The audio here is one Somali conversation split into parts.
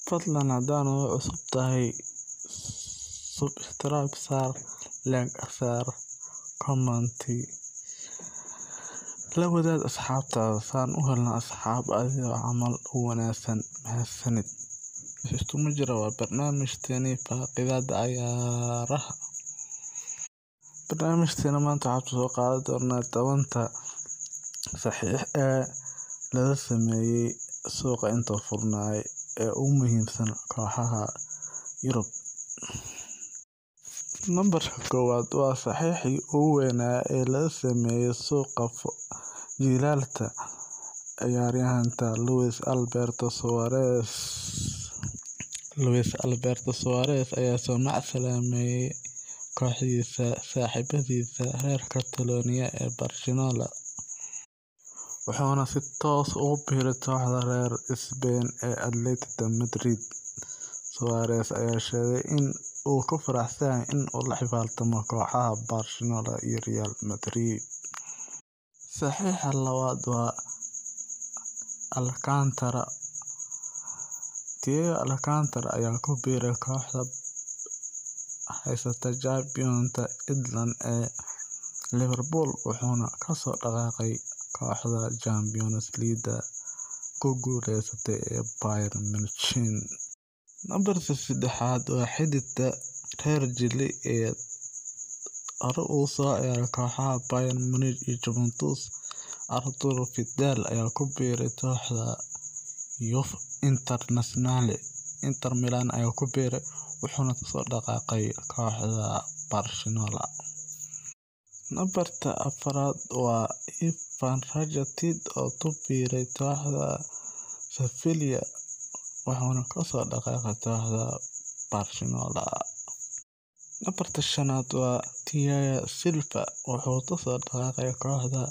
fadlan hadaan ugu cusub tahay subscribe saar, like saar, comment la wadaag asxaabtaada saan u helno asxaab adiga camal u wanaagsan. Mahadsanid. Isuma jira waa barnaamijteeni faaqidaada ciyaaraha. Barnaamijteena maanta waxaan soo qaadan doonaa 10 saxiix ee laga sameeyay suuqa inta furnaay ee ugu muhiimsan kooxaha Yurub. Nambarka 1 waa saxiixii ugu weynaa ee laga sameeyay suuqa jilaalta ciyaaryahanka Luis Alberto Suarez ayaa soo macsalaameeyay kooxdiisa saaxiibadiisa reer Catalonia ee Barcelona, wuxuuna si toos ugu biiray kooxda reer Spain ee Atletico Madrid. Suarez ayaa sheegay in uu ku faraxsan yahay in uu la xifaaltamo kooxaha Barcelona iyo Real Madrid. Saxiixa labaad waa Alcantara. Thiago Alcantara ayaa ku biiray kooxda haysata Champions England ee Liverpool, wuxuuna kasoo dhaqaaqay kooxda Champions League ku guuleysatay ee Bayern Munich. Nambarka 3 waa xiddiga reer Chile ee hore ugu soo ciyaaray kooxaha Bayern Munich iyo Juventus. Arturo Vidal ayaa ku biiray kooxda Juve Internazionale. Inter Milan ayaa ku biiray, wuxuuna kasoo dhaqaaqay kooxda Barcelona. Nambarka 4 waa Ivan Rakitic oo ku biiray kooxda Sevilla, wuxuuna kasoo dhaqaaqay kooxda Barcelona. Nambarka 5 waa Thiago Silva, wuxuu kasoo dhaqaaqay kooxda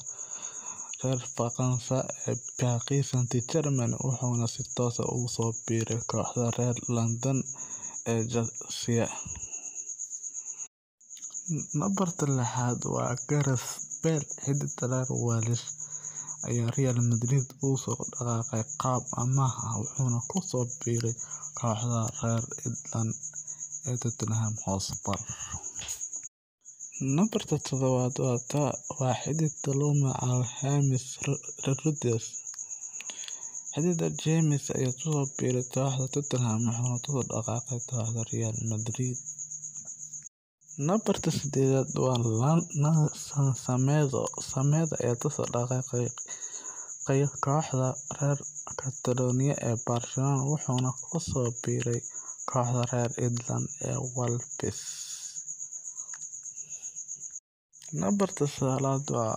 reer Faransa ee Paris Saint-Germain, wuxuuna si toos ah ugu soo biiray kooxda reer London ee Chelsea. Nambarka 6 waa Gareth Bale. Xiddiga reer Wales ayaa Real Madrid ugu soo dhaqaaqay qaab amaah ah, wuxuuna ku soo biiray kooxda reer England ee Tottenham Hotspur. Nambarka 7 waa xiddiga lagu magacaabo James Rodriguez. Xiddiga James ayaa ku soo biiray kooxda Tottenham, wuxuuna kasoo dhaqaaqay kooxda Real Madrid. Nambarka 8 waa Nelson Semedo ayaa kasoo dhaqaaqay kooxda reer Catalonia ee Barcelona, wuxuuna kusoo biiray kooxda reer England ee Wolves. Nambarka 9 waa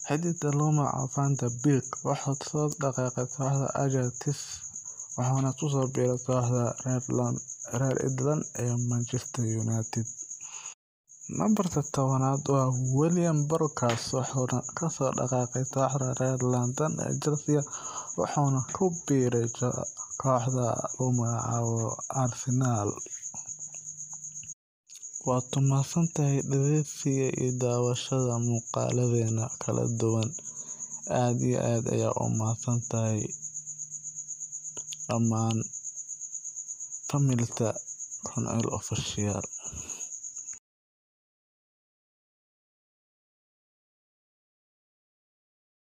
xiddiga lagu magacaabo Van de Beek, wuxuu kasoo dhaqaaqay kooxda Ajax, wuxuuna kusoo biiray kooxda reer England ee Manchester United. Nambarka 10 waa William Borges, wuxuuna kasoo dhaqaaqay kooxda reer London ee Chelsea, wuxuuna ku biiray kooxda lagu magacaabo Arsenal. Waad ku mahadsantahay dhageysiga iyo daawashada muuqaaladeena kala duwan. Aad iyo aad ayaa u mahadsantahay dhammaan familka Cornel Official.